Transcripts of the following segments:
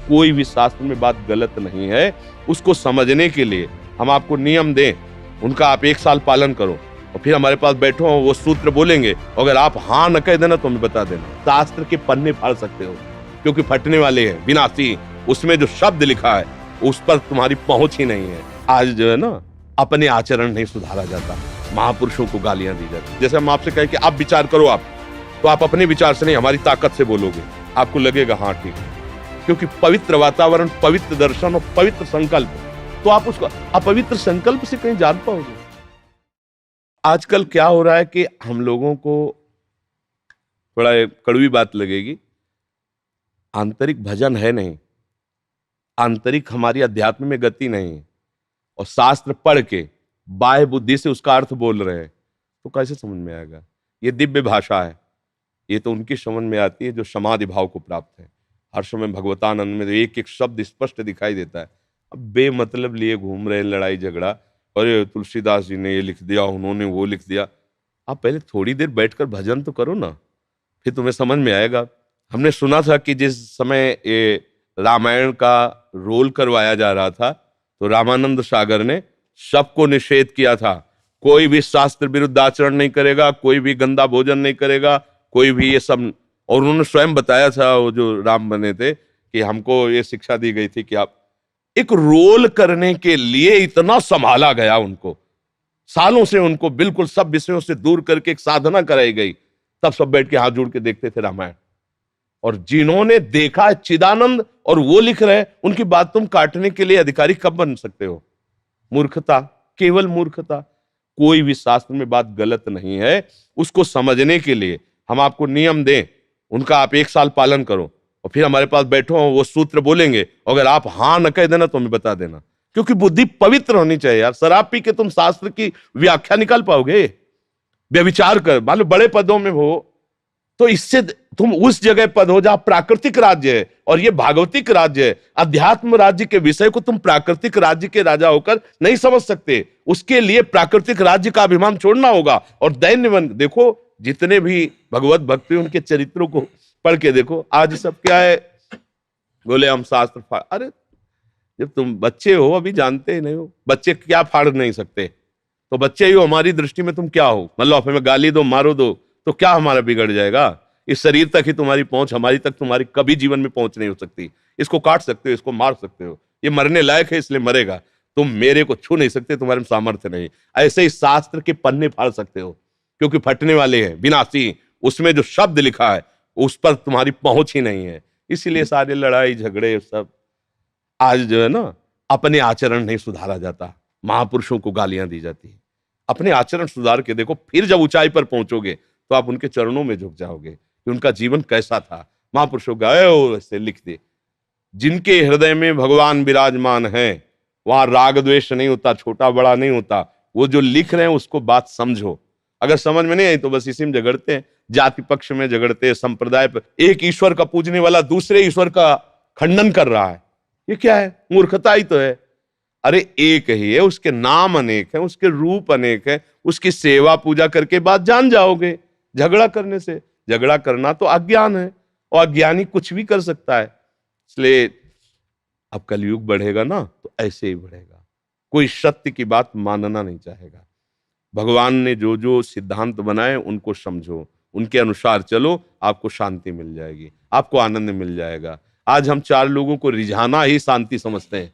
कोई भी शास्त्र में बात गलत नहीं है। उसको समझने के लिए हम आपको नियम दें, उनका आप 1 साल पालन करो और फिर हमारे पास बैठो, वो सूत्र बोलेंगे, अगर आप हाँ न कह देना तो हमें बता देना। शास्त्र के पन्ने फाड़ सकते हो क्योंकि फटने वाले हैं, विनाशी। उसमें जो शब्द लिखा है उस पर तुम्हारी पहुंच ही नहीं है। आज जो है ना, अपने आचरण नहीं सुधारा जाता, महापुरुषों को गालियां दी जाती। जैसे हम आपसे कहें कि आप विचार करो, आप तो आप अपने विचार से नहीं, हमारी ताकत से बोलोगे, आपको लगेगा हाँ ठीक है। क्योंकि पवित्र वातावरण, पवित्र दर्शन और पवित्र संकल्प, तो आप उसको अपवित्र संकल्प से कहीं जान पाओगे। आजकल क्या हो रहा है कि हम लोगों को, थोड़ा कड़वी बात लगेगी, आंतरिक भजन है नहीं, आंतरिक हमारी अध्यात्म में गति नहीं है, और शास्त्र पढ़ के बाह्य बुद्धि से उसका अर्थ बोल रहे हैं, तो कैसे समझ में आएगा? ये दिव्य भाषा है, ये तो उनकी समझ में आती है जो समाधि भाव को प्राप्त है। हर समय भगवतानंद में एक एक शब्द स्पष्ट दिखाई देता है। अब बेमतलब लिए घूम रहे हैं, लड़ाई झगड़ा, अरे तुलसीदास जी ने ये लिख दिया, उन्होंने वो लिख दिया। आप पहले थोड़ी देर बैठकर भजन तो करो ना, फिर तुम्हें समझ में आएगा। हमने सुना था कि जिस समय ये रामायण का रोल करवाया जा रहा था, तो रामानंद सागर ने सबको निषेध किया था, कोई भी शास्त्र विरुद्ध आचरण नहीं करेगा, कोई भी गंदा भोजन नहीं करेगा, कोई भी ये सब। और उन्होंने स्वयं बताया था, वो जो राम बने थे, कि हमको ये शिक्षा दी गई थी कि आप एक रोल करने के लिए इतना संभाला गया उनको, सालों से उनको बिल्कुल सब विषयों से दूर करके एक साधना कराई गई, तब सब बैठ के हाथ जोड़ के देखते थे रामायण। और जिन्होंने देखा है चिदानंद और वो लिख रहे हैं, उनकी बात तुम काटने के लिए अधिकारी कब बन सकते हो? मूर्खता, केवल मूर्खता। कोई भी शास्त्र में बात गलत नहीं है, उसको समझने के लिए हम आपको नियम दें, उनका आप 1 साल पालन करो और फिर हमारे पास बैठो, वो सूत्र बोलेंगे, अगर आप हाँ न कह देना तो हमें बता देना। क्योंकि बुद्धि पवित्र होनी चाहिए यार। शराब पी के तुम शास्त्र की व्याख्या निकाल पाओगे? व्यभिचार कर, मान लो बड़े पदों में हो, तो इससे तुम उस जगह पद हो जहां प्राकृतिक राज्य है और ये भागवतिक राज्य है। अध्यात्म राज्य के विषय को तुम प्राकृतिक राज्य के राजा होकर नहीं समझ सकते। उसके लिए प्राकृतिक राज्य का अभिमान छोड़ना होगा। और दैन्यवन देखो, जितने भी भगवत भक्ति उनके चरित्रों को पढ़ के देखो, आज सब क्या है, बोले हम शास्त्र अरे जब तुम बच्चे हो, अभी जानते ही नहीं हो, बच्चे क्या फाड़ नहीं सकते, तो बच्चे ही हो, हमारी दृष्टि में तुम क्या हो? मतलब हमें गाली दो, मारो दो, तो क्या हमारा बिगड़ जाएगा? इस शरीर तक ही तुम्हारी पहुंच, हमारी तक तुम्हारी कभी जीवन में पहुंच नहीं हो सकती। इसको काट सकते हो, इसको मार सकते हो, ये मरने लायक है इसलिए मरेगा, तुम मेरे को छू नहीं सकते, तुम्हारे में सामर्थ्य नहीं। ऐसे ही शास्त्र के पन्ने फाड़ सकते हो क्योंकि फटने वाले हैं, विनाशी। उसमें जो शब्द लिखा है उस पर तुम्हारी पहुंच ही नहीं है। इसीलिए सारे लड़ाई झगड़े सब। आज जो है ना, अपने आचरण नहीं सुधारा जाता, महापुरुषों को गालियां दी जाती है। अपने आचरण सुधार के देखो, फिर जब ऊंचाई पर पहुंचोगे तो आप उनके चरणों में झुक जाओगे कि उनका जीवन कैसा था। महापुरुषों गए हो ऐसे लिख दे, जिनके हृदय में भगवान विराजमान है वहां राग द्वेष नहीं होता, छोटा बड़ा नहीं होता। वो जो लिख रहे हैं उसको बात समझो। अगर समझ में नहीं आई तो बस इसी में झगड़ते हैं, जाति पक्ष में झगड़ते हैं, संप्रदाय पर। एक ईश्वर का पूजने वाला दूसरे ईश्वर का खंडन कर रहा है, ये क्या है? मूर्खता ही तो है। अरे एक ही है, उसके नाम अनेक है, उसके रूप अनेक है, उसकी सेवा पूजा करके बात जान जाओगे। झगड़ा करने से, झगड़ा करना तो अज्ञान है, और अज्ञानी कुछ भी कर सकता है। इसलिए अब कलयुग बढ़ेगा ना, तो ऐसे ही बढ़ेगा। कोई सत्य की बात मानना नहीं चाहेगा। भगवान ने जो जो सिद्धांत बनाए उनको समझो, उनके अनुसार चलो, आपको शांति मिल जाएगी, आपको आनंद मिल जाएगा। आज हम 4 लोगों को रिझाना ही शांति समझते हैं।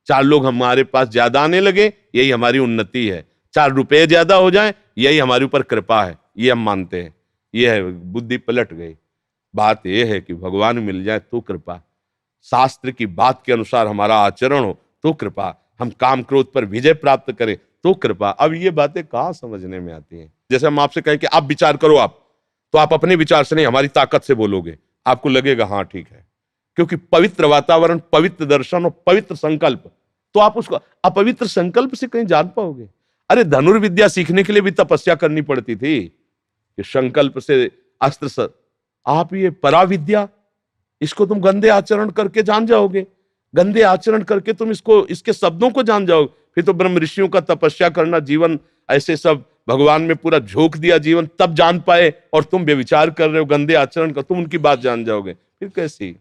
4 लोग हमारे पास ज्यादा आने लगे, यही हमारी उन्नति है। 4 रुपए ज्यादा हो जाए, यही हमारे ऊपर कृपा है, ये हम मानते हैं। ये है, बुद्धि पलट गई। बात यह है कि भगवान मिल जाए तो कृपा, शास्त्र की बात के अनुसार हमारा आचरण हो तो कृपा, हम काम क्रोध पर विजय प्राप्त करें तो कृपा। अब ये बातें कहाँ समझने में आती हैं? जैसे हम आपसे कहें कि आप विचार करो, आप तो आप अपने विचार से नहीं, हमारी ताकत से बोलोगे, आपको लगेगा हाँ ठीक है। क्योंकि पवित्र वातावरण, पवित्र दर्शन और पवित्र संकल्प, तो आप उसको अपवित्र संकल्प से कहीं जान पाओगे? अरे धनुर्विद्या सीखने के लिए भी तपस्या करनी पड़ती थी कि संकल्प से अस्त्र से। आप ये पराविद्या, इसको तुम गंदे आचरण करके जान जाओगे, गंदे आचरण करके तुम इसको, इसके शब्दों को जान जाओगे। फिर तो ब्रह्म ऋषियों का तपस्या करना, जीवन ऐसे सब भगवान में पूरा झोंक दिया जीवन, तब जान पाए। और तुम व्यभिचार कर रहे हो, गंदे आचरण का, तुम उनकी बात जान जाओगे, फिर कैसी?